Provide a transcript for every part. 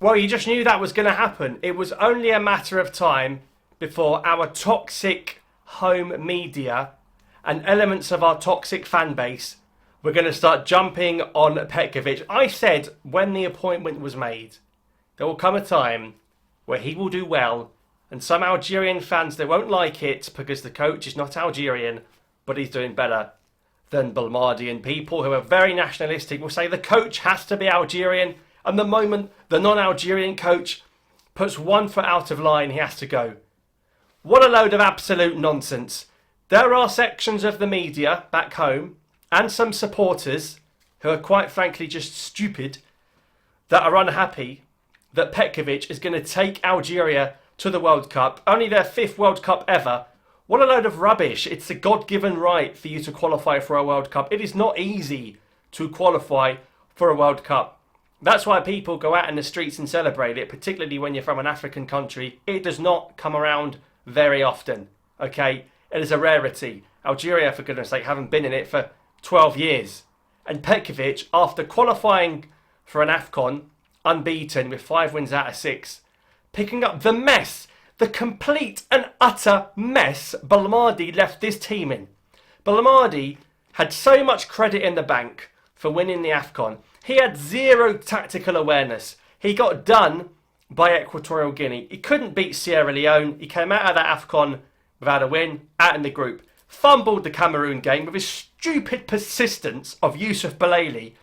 Well, you just knew that was going to happen. It was only a matter of time before our toxic home media and elements of our toxic fan base were going to start jumping on Petkovic. I said when the appointment was made, there will come a time where he will do well, and some Algerian fans, they won't like it because the coach is not Algerian, but he's doing better than Belmadi, and people who are very nationalistic will say the coach has to be Algerian, and the moment the non-Algerian coach puts 1 foot out of line, he has to go. What a load of absolute nonsense. There are sections of the media back home and some supporters who are quite frankly just stupid that are unhappy that Petkovic is going to take Algeria to the World Cup, only their 5th World Cup ever. What a load of rubbish. It's a God-given right for you to qualify for a World Cup. It is not easy to qualify for a World Cup. That's why people go out in the streets and celebrate it, particularly when you're from an African country. It does not come around very often, okay? It is a rarity. Algeria, for goodness sake, haven't been in it for 12 years. And Petkovic, after qualifying for an AFCON, unbeaten with 5 wins out of 6, picking up the mess, the complete and utter mess Belmadi left this team in. Belmadi had so much credit in the bank for winning the AFCON. He had zero tactical awareness. He got done by Equatorial Guinea. He couldn't beat Sierra Leone. He came out of that AFCON without a win, out in the group. Fumbled the Cameroon game with his stupid persistence of Youssouf Belaili.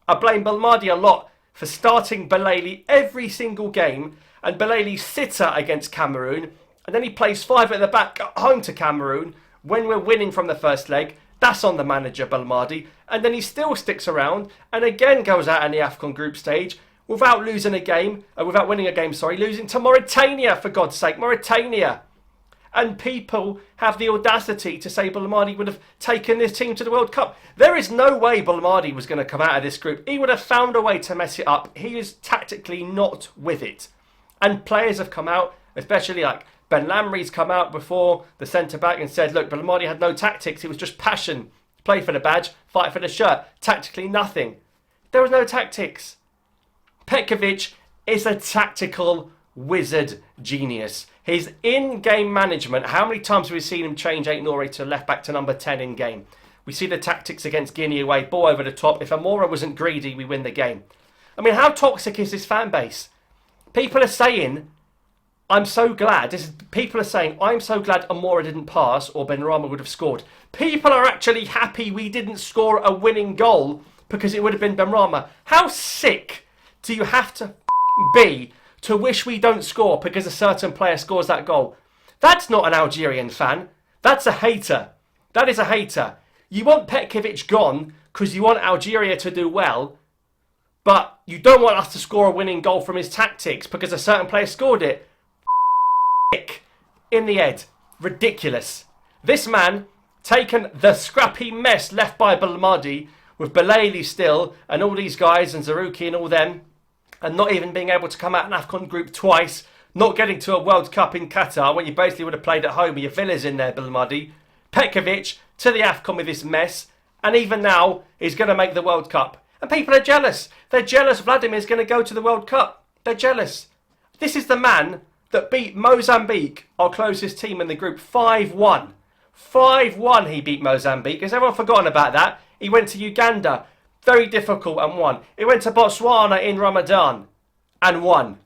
I blame Belmadi a lot for starting Belaili every single game, and Belaili's sitter against Cameroon, and then he plays 5 at the back at home to Cameroon when we're winning from the first leg. That's on the manager, Belmadi. And then he still sticks around and again goes out in the AFCON group stage without losing a game, without winning a game, losing to Mauritania, for God's sake, Mauritania. And people have the audacity to say Belmadi would have taken this team to the World Cup. There is no way Belmadi was going to come out of this group. He would have found a way to mess it up. He is tactically not with it. And players have come out, especially like Ben Lamry's come out before, the centre-back, and said, look, Belmadi had no tactics. It was just passion. Play for the badge, fight for the shirt. Tactically, nothing. There was no tactics. Petkovic is a tactical wizard genius. His in-game management, how many times have we seen him change Ait-Nouri to left-back to number 10 in-game? We see the tactics against Guinea away, ball over the top. If Amora wasn't greedy, we win the game. I mean, how toxic is this fan base? People are saying, I'm so glad. People are saying, I'm so glad Amora didn't pass or Benrahma would have scored. People are actually happy we didn't score a winning goal because it would have been Benrahma. How sick do you have to be to wish we don't score because a certain player scores that goal? That's not an Algerian fan. That's a hater. That is a hater. You want Petkovic gone because you want Algeria to do well, but you don't want us to score a winning goal from his tactics because a certain player scored it. In the head. Ridiculous. This man taken the scrappy mess left by Belmadi with Belaili still and all these guys and Zarouki and all them, and not even being able to come out in AFCON group twice, not getting to a World Cup in Qatar when you basically would have played at home with your villas in there, Belmadi. Petkovic to the AFCON with this mess, and even now he's going to make the World Cup. And people are jealous. They're jealous Vladimir's going to go to the World Cup. They're jealous. This is the man that beat Mozambique, our closest team in the group, 5-1. 5-1 he beat Mozambique. Has everyone forgotten about that? He went to Uganda, very difficult, and won. He went to Botswana in Ramadan and won.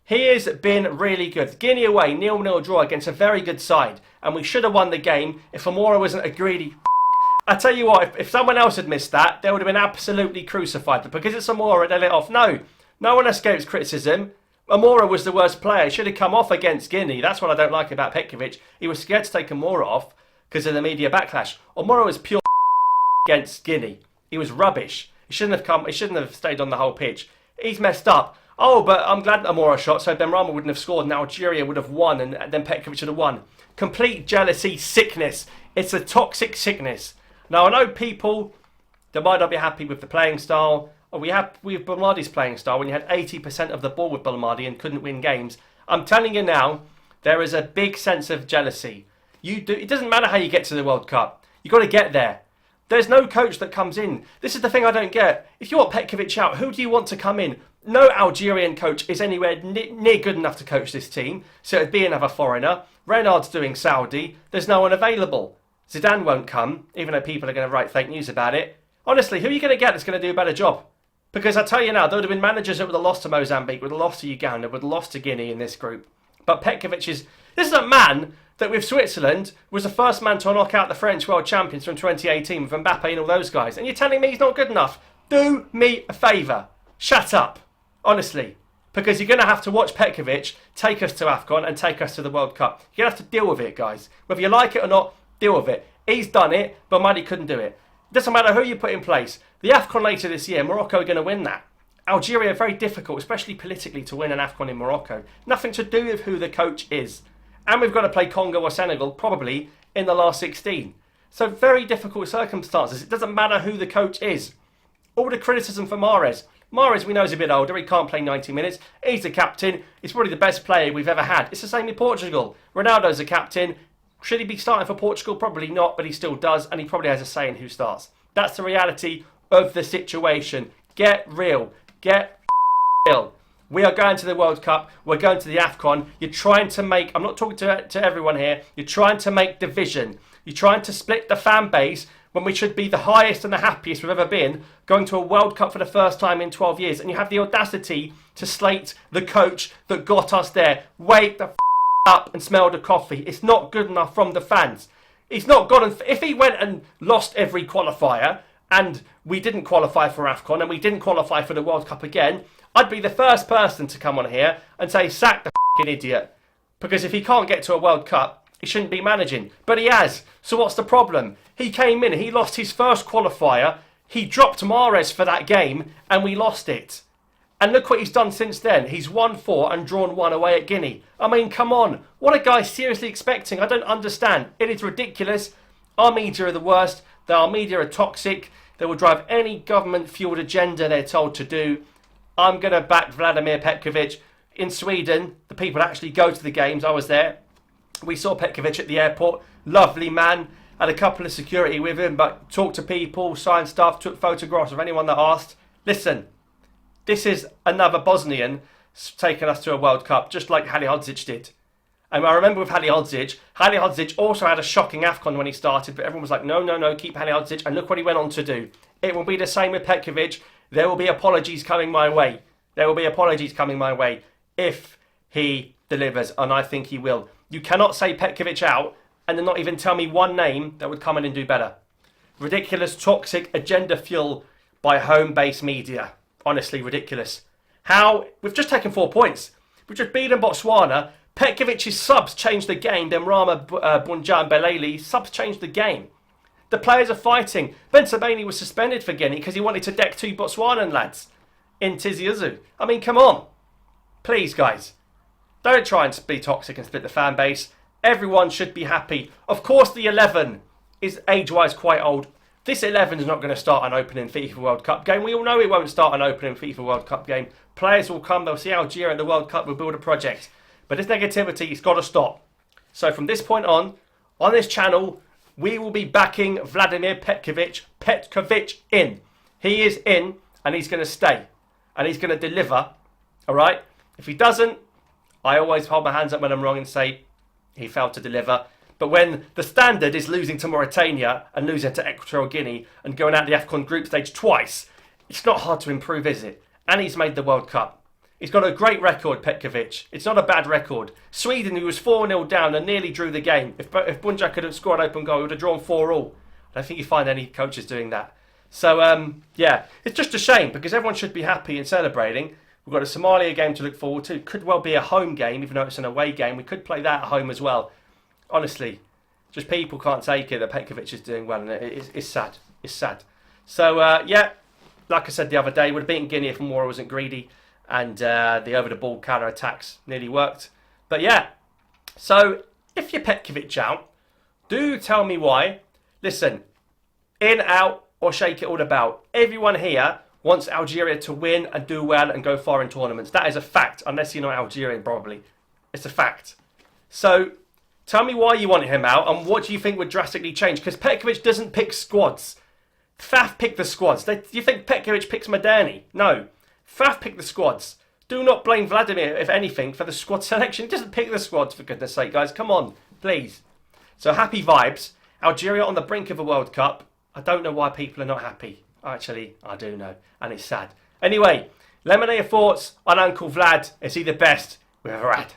He has been really good. Guinea away, 0-0 draw against a very good side. And we should have won the game if Amora wasn't a greedy I tell you what, if someone else had missed that, they would have been absolutely crucified. But because it's Amora, they let it off. No one escapes criticism. Amora was the worst player. He should have come off against Guinea. That's what I don't like about Petkovic. He was scared to take Amora off because of the media backlash. Amora was pure against Guinea. He was rubbish. He shouldn't have stayed on the whole pitch. He's messed up. Oh, but I'm glad Amora shot, so Benrahma wouldn't have scored and Algeria would have won and then Petkovic would have won. Complete jealousy, sickness. It's a toxic sickness. Now, I know people that might not be happy with the playing style. We have Belmadi's playing style when you had 80% of the ball with Belmadi and couldn't win games. I'm telling you now, there is a big sense of jealousy. It doesn't matter how you get to the World Cup. You've got to get there. There's no coach that comes in. This is the thing I don't get. If you want Petkovic out, who do you want to come in? No Algerian coach is anywhere near good enough to coach this team, so it'd be another foreigner. Renard's doing Saudi. There's no one available. Zidane won't come, even though people are going to write fake news about it. Honestly, who are you going to get that's going to do a better job? Because I tell you now, there would have been managers that would have lost to Mozambique, would have lost to Uganda, would have lost to Guinea in this group. But Petkovic is... This is a man that with Switzerland was the first man to knock out the French world champions from 2018 with Mbappe and all those guys. And you're telling me he's not good enough? Do me a favour. Shut up. Honestly. Because you're going to have to watch Petkovic take us to AFCON and take us to the World Cup. You're going to have to deal with it, guys. Whether you like it or not, deal with it. He's done it, but Muddy couldn't do it. It doesn't matter who you put in place. The AFCON later this year, Morocco are going to win that. Algeria are very difficult, especially politically, to win an AFCON in Morocco. Nothing to do with who the coach is. And we've got to play Congo or Senegal, probably, in the last 16. So very difficult circumstances. It doesn't matter who the coach is. All the criticism for Mahrez. Mahrez, we know, is a bit older. He can't play 90 minutes. He's the captain. He's probably the best player we've ever had. It's the same in Portugal. Ronaldo's the captain. Should he be starting for Portugal? Probably not, but he still does, and he probably has a say in who starts. That's the reality of the situation. Get real. Get real. We are going to the World Cup. We're going to the AFCON. You're trying to make... I'm not talking to everyone here. You're trying to make division. You're trying to split the fan base when we should be the highest and the happiest we've ever been, going to a World Cup for the first time in 12 years, and you have the audacity to slate the coach that got us there. Wake the up and smell the coffee. It's not good enough from the fans. He's not got... If he went and lost every qualifier, and we didn't qualify for AFCON, and we didn't qualify for the World Cup again, I'd be the first person to come on here and say, sack the idiot. Because if he can't get to a World Cup, he shouldn't be managing. But he has. So what's the problem? He came in, he lost his first qualifier, he dropped Mahrez for that game, and we lost it. And look what he's done since then. He's won 4 and drawn 1 away at Guinea. I mean, come on. What are guys seriously expecting? I don't understand. It is ridiculous. Our media are the worst. Our media are toxic. They will drive any government-fueled agenda they're told to do. I'm going to back Vladimir Petkovic. In Sweden, the people actually go to the games. I was there. We saw Petkovic at the airport. Lovely man. Had a couple of security with him, but talked to people, signed stuff, took photographs of anyone that asked. Listen, this is another Bosnian taking us to a World Cup, just like Halilhodžić did. And I remember with Halilhodžić also had a shocking AFCON when he started, but everyone was like, no, keep Halilhodžić. And look what he went on to do. It will be the same with Petkovic. There will be apologies coming my way. There will be apologies coming my way if he delivers, and I think he will. You cannot say Petkovic out and then not even tell me one name that would come in and do better. Ridiculous, toxic agenda fuel by home-based media. Honestly, ridiculous. How? We've just taken 4 points. We've just beaten Botswana. Petkovic's subs changed the game. Demrama, Bunja and Belali, subs changed the game. The players are fighting. Ben Sabani was suspended for Guinea because he wanted to deck 2 Botswanan lads in Tizi Ouzou. I mean, come on. Please, guys. Don't try and be toxic and split the fan base. Everyone should be happy. Of course, the 11 is age-wise quite old. This 11 is not going to start an opening FIFA World Cup game. We all know it won't start an opening FIFA World Cup game. Players will come, they'll see Algeria at the World Cup, we'll build a project. But this negativity has got to stop. So from this point on this channel, we will be backing Vladimir Petkovic. Petkovic in. He is in, and he's going to stay. And he's going to deliver. All right? If he doesn't, I always hold my hands up when I'm wrong and say he failed to deliver. But when the standard is losing to Mauritania and losing to Equatorial Guinea and going out the AFCON group stage twice, it's not hard to improve, is it? And he's made the World Cup. He's got a great record, Petkovic. It's not a bad record. Sweden, who was 4-0 down and nearly drew the game. If Bunja could have scored an open goal, he would have drawn 4-all. I don't think you find any coaches doing that. So, yeah, it's just a shame because everyone should be happy and celebrating. We've got a Somalia game to look forward to. Could well be a home game, even though it's an away game. We could play that at home as well. Honestly, just people can't take it that Petkovic is doing well, and it's sad. It's sad. So, yeah, like I said the other day, would have beaten Guinea if Mora wasn't greedy, and the over-the-ball counter-attacks nearly worked. But, yeah, so if you're Petkovic out, do tell me why. Listen, in, out, or shake it all about. Everyone here wants Algeria to win and do well and go far in tournaments. That is a fact, unless you're not Algerian, probably. It's a fact. So, tell me why you want him out and what do you think would drastically change? Because Petkovic doesn't pick squads. Faf pick the squads. Do you think Petkovic picks Moderni? No. Faf picked the squads. Do not blame Vladimir, if anything, for the squad selection. He doesn't pick the squads, for goodness sake, guys. Come on, please. So happy vibes. Algeria on the brink of a World Cup. I don't know why people are not happy. Actually, I do know, and it's sad. Anyway, let me know your thoughts on Uncle Vlad. Is he the best we've ever had?